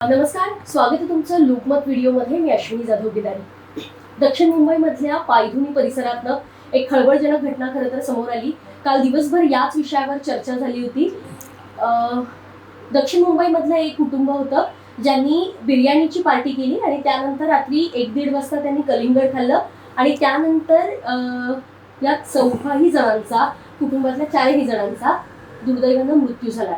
नमस्कार, स्वागत आहे तुमचं लोकमत व्हिडिओमध्ये. मी अश्विनी जाधव गिदारी. दक्षिण मुंबईमधल्या पायधुनी परिसरातनं एक खळबळजनक घटना खरं तर समोर आली. काल दिवसभर याच विषयावर चर्चा झाली होती. दक्षिण मुंबईमधलं एक कुटुंब होतं ज्यांनी बिर्याणीची पार्टी केली आणि त्यानंतर रात्री 1-1:30 वाजता त्यांनी कलिंगड खाल्लं आणि त्यानंतर या चौघाही जणांचा, कुटुंबातल्या 4ही जणांचा दुर्दैवानं मृत्यू झाला.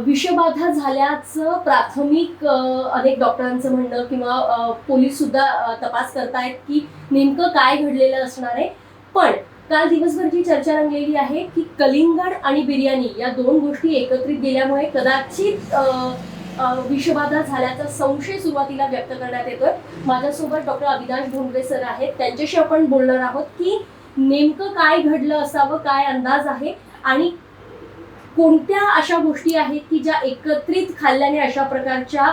विषबाधा झाल्याचं प्राथमिक अनेक डॉक्टरांचं म्हणणं किंवा पोलीस सुद्धा तपास करतायत की नेमकं काय घडलेलं असणार आहे. पण काल दिवसभर जी चर्चा रंगलेली आहे की कलिंगड आणि बिर्याणी या दोन गोष्टी एकत्रित गेल्यामुळे कदाचित विषबाधा झाल्याचा संशय सुरुवातीला व्यक्त करण्यात येतोय. माझ्यासोबत डॉक्टर अविनाश भोंगरे सर आहेत, त्यांच्याशी आपण बोलणार आहोत की नेमकं काय घडलं असावं, काय अंदाज आहे आणि कोणत्या अशा गोष्टी आहेत की ज्या एकत्रित खाल्ल्याने अशा प्रकारच्या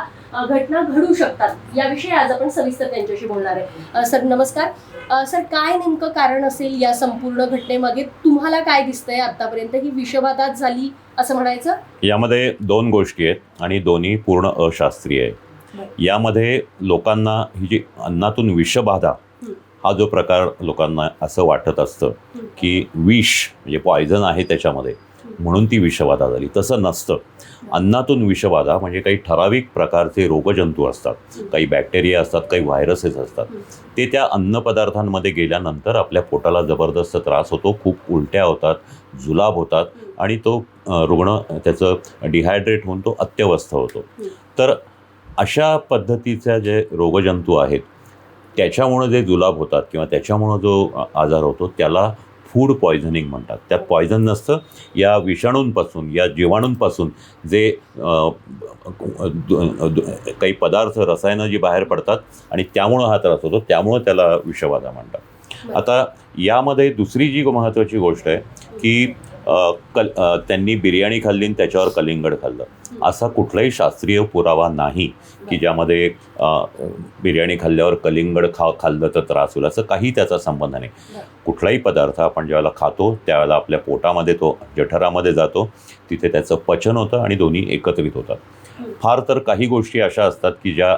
घटना घडू शकतात, याविषयी आज आपण सविस्तर त्यांच्याशी बोलणार आहे. सर नमस्कार. सर, काय नेमकं कारण असेल या संपूर्ण घटनेमागे? तुम्हाला काय दिसतंय आतापर्यंत? ही विषबाधाच झाली असं म्हणायचं? यामध्ये दोन गोष्टी आहेत आणि दोन्ही पूर्ण अशास्त्रीय आहे. यामध्ये लोकांना ही जी अन्नातून विषबाधा हा जो प्रकार लोकांना असं वाटत असतं की विष म्हणजे पॉयझन आहे त्याच्यामध्ये म्हणून ती विषबाधा झाली, तसं नसतं. अन्नातून विषबाधा म्हणजे काही ठराविक प्रकारचे रोगजंतू असतात, काही बॅक्टेरिया असतात, काही व्हायरसेस असतात. ते त्या अन्नपदार्थांमध्ये गेल्यानंतर आपल्या पोटाला जबरदस्त त्रास होतो, खूप उलट्या होतात, जुलाब होतात आणि तो रुग्ण त्याचं डिहायड्रेट होऊन तो अत्यवस्थ होतो. तर अशा पद्धतीचे जे रोगजंतू आहेत त्याच्यामुळं जे जुलाब होतात किंवा त्याच्यामुळं जो आजार होतो त्याला फूड पॉयझनिंग म्हणतात. त्यात पॉयझन नसतं, या विषाणूंपासून, या जीवाणूंपासून जे काही पदार्थ, रसायनं जी बाहेर पडतात आणि त्यामुळं हा त्रास होतो, त्यामुळं त्याला विषबाधा म्हणतात. आता यामध्ये दुसरी जी महत्त्वाची गोष्ट आहे की त्यांनी बिर्याणी खाल्ली आणि त्याच्यावर कलिंगड खाल्लं, असा कुठलाही शास्त्रीय पुरावा नाही की ज्यामध्ये बिर्याणी खाल्ल्यावर कलिंगड खाल्लं तर त्रास होईल, असं काही त्याचा संबंध नाही. कुठलाही पदार्थ आपण ज्यावेळेला खातो त्यावेळेला आपल्या पोटामध्ये तो जठरामध्ये जातो, तिथे त्याचं पचन होतं आणि दोन्ही एकत्रित होतात. फार तर काही गोष्टी अशा असतात की ज्या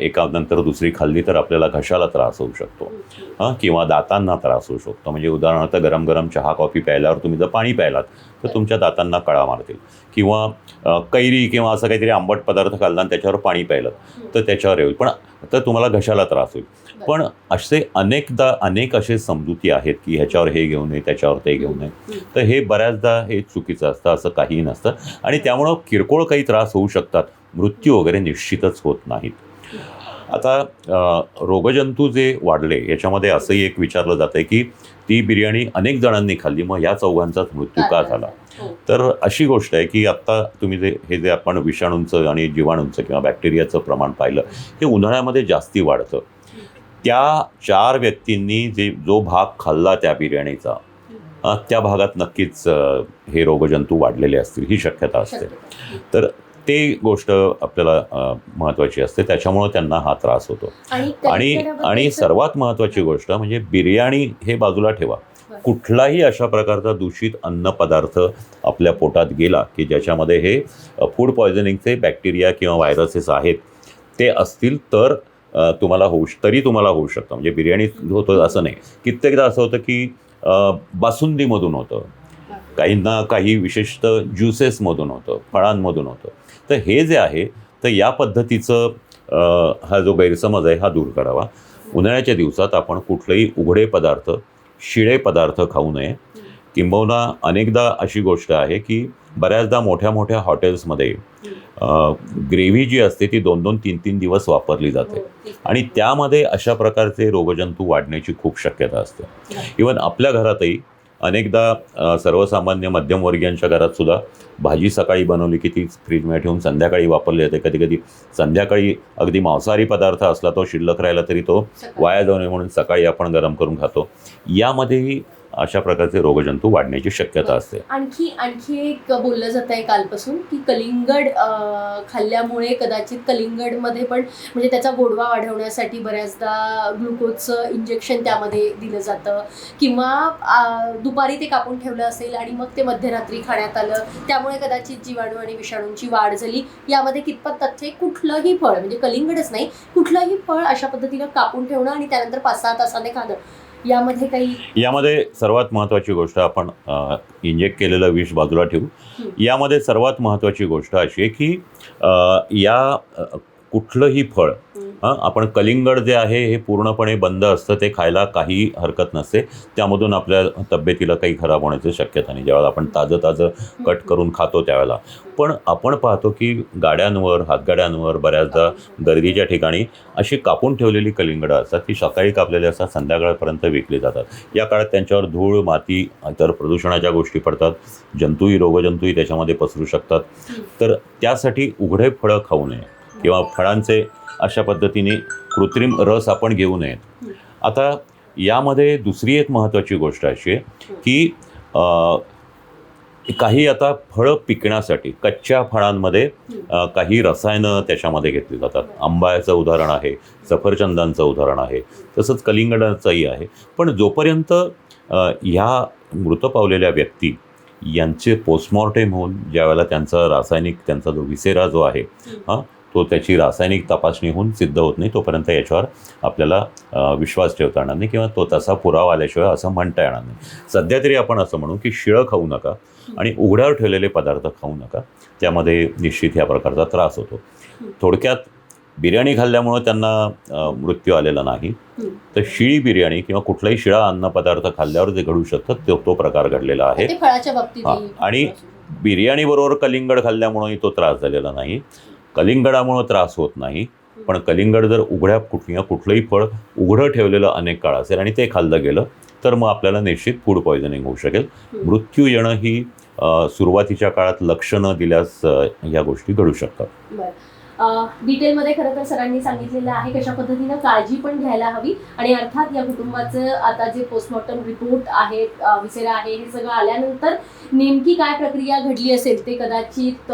एकानंतर दुसरी खाल्ली तर आपल्याला घशाला त्रास होऊ शकतो किंवा दातांना त्रास होऊ शकतो. म्हणजे उदाहरणार्थ गरम गरम चहा कॉफी प्यायल्यावर तुम्ही जर पाणी प्यायलात तर तुमच्या दातांना कळा मारतील, किंवा कैरी किंवा असं काहीतरी आंबट पदार्थ खाल्ला आणि त्याच्यावर पाणी प्यायलं तर त्याच्यावर येईल, पण तर तुम्हाला घशाला त्रास होईल. पण असे अनेक असे समजुती आहेत की ह्याच्यावर हे घेऊ नये, त्याच्यावर ते घेऊ नये. तर हे बऱ्याचदा हे चुकीचं असतं, असं काहीही नसतं आणि त्यामुळं किरकोळ काही त्रास होऊ शकतात, मृत्यू वगैरे निश्चितच होत नाहीत. आता रोगजंतू जे वाढले याच्यामध्ये असंही एक विचारलं जातं की ती बिर्याणी अनेक जणांनी खाल्ली, मग या चौघांचाच मृत्यू का झाला? तर अशी गोष्ट आहे की आत्ता तुम्ही जे आपण विषाणूंचं आणि जीवाणूंचं किंवा बॅक्टेरियाचं प्रमाण पाहिलं, हे उन्हाळ्यामध्ये जास्ती वाढतं. त्या 4 व्यक्तींनी जो भाग खाल्ला त्या बिर्याणीचा, त्या भागात नक्कीच हे रोगजंतू वाढलेले असतील ही शक्यता असते. तर ते गोष्ट आपल्याला महत्त्वाची असते, त्याच्यामुळं त्यांना हा त्रास होतो. आणि सर्वात महत्त्वाची गोष्ट म्हणजे बिर्याणी हे बाजूला ठेवा, कुठलाही अशा प्रकारचा दूषित अन्नपदार्थ आपल्या पोटात गेला की ज्याच्यामध्ये हे फूड पॉयझनिंगचे बॅक्टेरिया किंवा व्हायरसेस आहेत ते असतील तर तुम्हाला होऊ शकतं. म्हणजे बिर्याणी होतं असं नाही, कित्येकदा असं होतं की बासुंदीमधून होतं, काहींना काही विशेषतः ज्युसेसमधून होतं, फळांमधून होतं. तर हे जे आहे तर या पद्धतीचं हा जो गैरसमज आहे हा दूर करावा. उन्हाळ्याच्या दिवसात आपण कुठलेही उघडे पदार्थ, शिळे पदार्थ खाऊ नये. किंबहुना अनेकदा अशी गोष्ट आहे की बऱ्याचदा मोठ्या मोठ्या हॉटेल्समध्ये ग्रेव्ही जी असते ती 2-2, 3-3 दिवस वापरली जाते आणि त्यामध्ये अशा प्रकारचे रोगजंतू वाढण्याची खूप शक्यता असते. इव्हन आपल्या घरातही अनेकदा सर्वसामान्य मध्यमवर्गीयांच्या घरात सुद्धा भाजी सकाळी बनवली की ती फ्रीजमध्ये ठेवून संध्याकाळी वापरली जाते. कधी कधी संध्याकाळी अगदी मांसाहारी पदार्थ असला तो शिल्लक राहिला तरी तो वाया जाऊ नये म्हणून सकाळी आपण गरम करून खातो. यामध्येही अशा प्रकारचे रोगजंतू वाढण्याची शक्यता असते. आणखी एक बोललं जात आहे कालपासून की कलिंगड खाल्ल्यामुळे कदाचित कलिंगडमध्ये पण म्हणजे त्याचा गोडवा वाढवण्यासाठी बऱ्याचदा ग्लुकोजचं इंजेक्शन त्यामध्ये दिलं जातं किंवा दुपारी ते कापून ठेवलं असेल आणि मग ते मध्यरात्री खाण्यात आलं, त्यामुळे कदाचित जीवाणू आणि विषाणूंची वाढ झाली. यामध्ये कितपत तथ्य? कुठलंही फळ म्हणजे कलिंगडच नाही, कुठलंही फळ अशा पद्धतीनं कापून ठेवणं आणि त्यानंतर 5-6 तासाने खाणं, यामध्ये सर्वात महत्त्वाची गोष्ट आपण इंजेक्ट केलेलं विष बाजूला ठेवू. यामध्ये सर्वात महत्त्वाची गोष्ट अशी आहे की कुठलंही फळ आपण कलिंगड जे आहे हे पूर्णपणे बंद असतं, ते खायला काही हरकत नसते, त्यामधून आपल्या तब्येतीला काही खराब होण्याची शक्यता नाही जेव्हा आपण ताजं कट करून खातो त्यावेळेला. पण आपण पाहतो की गाड्यांवर, हातगाड्यांवर बऱ्याचदा गर्दीच्या ठिकाणी अशी कापून ठेवलेली कलिंगडं असतात ती सकाळी कापलेली असतात, संध्याकाळपर्यंत विकली जातात. या काळात त्यांच्यावर धूळ, माती, इतर प्रदूषणाच्या गोष्टी पडतात, रोगजंतूही त्याच्यामध्ये पसरू शकतात. तर त्यासाठी उघडे फळं खाऊ नये किंवा फळांचे अशा पद्धतीने कृत्रिम रस आपण घेऊ नयेत. आता यामध्ये दुसरी एक महत्त्वाची गोष्ट अशी आहे की काही आता फळं पिकण्यासाठी कच्च्या फळांमध्ये काही रसायनं त्याच्यामध्ये घेतली जातात. आंब्याचं उदाहरण आहे, सफरचंदांचं उदाहरण आहे, तसंच कलिंगडाचंही आहे. पण जोपर्यंत ह्या मृत पावलेल्या व्यक्ती यांचे पोस्टमॉर्टेम होऊन ज्यावेळेला त्यांचा जो विसेरा जो आहे तो त्याची रासायनिक तपासणी होऊन सिद्ध होत नाही, तोपर्यंत याच्यावर आपल्याला विश्वास ठेवता येणार नाही किंवा तो तसा पुरावा आल्याशिवाय असं म्हणता येणार नाही. सध्या तरी आपण असं म्हणू की शिळं खाऊ नका आणि उघड्यावर ठेवलेले पदार्थ खाऊ नका, त्यामध्ये निश्चित ह्या प्रकारचा त्रास होतो. थोडक्यात बिर्याणी खाल्ल्यामुळं त्यांना मृत्यू आलेला नाही, तर शिळी बिर्याणी किंवा कुठलाही शिळा अन्नपदार्थ खाल्ल्यावर जे घडू शकतं तो प्रकार घडलेला आहे. आणि बिर्याणीबरोबर कलिंगड खाल्ल्यामुळंही तो त्रास झालेला नाही. कलिंगडामुळं त्रास होत नाही, पण कलिंगड जर कुठलंही फळ उघडं ठेवलेलं अनेक काळ असेल आणि ते खाल्लं गेलं तर मग आपल्याला निश्चित फूड पॉयझनिंग होऊ शकेल. मृत्यू येणं ही सुरुवातीच्या काळात लक्ष न दिल्यास ह्या गोष्टी घडू शकतात. डिटेलमध्ये खरं तर सरांनी सांगितलेलं आहे कशा पद्धतीनं काळजी पण घ्यायला हवी. आणि अर्थात या कुटुंबाचं आता जे पोस्टमॉर्टम रिपोर्ट आहेत, विसेरा आहे, हे सगळं आल्यानंतर नेमकी काय प्रक्रिया घडली असेल ते कदाचित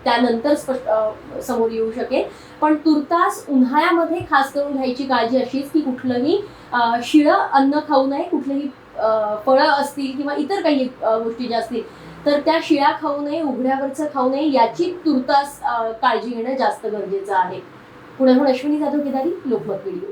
त्यानंतर स्पष्ट समोर येऊ शकेल. पण तुर्तास उन्हाळ्यामध्ये खास करून घ्यायची काळजी अशीच की कुठलंही शिळं अन्न खाऊ नये. कुठलेही फळं असतील किंवा इतर काही गोष्टी ज्या असतील तर त्या शिळ्या खाऊ नये, उघड्यावरचं खाऊ नये, याची तुर्तास काळजी घेणं जास्त गरजेचं आहे. पुण्याहून अश्विनी जाधव केदारी, लोकमत व्हिडिओ.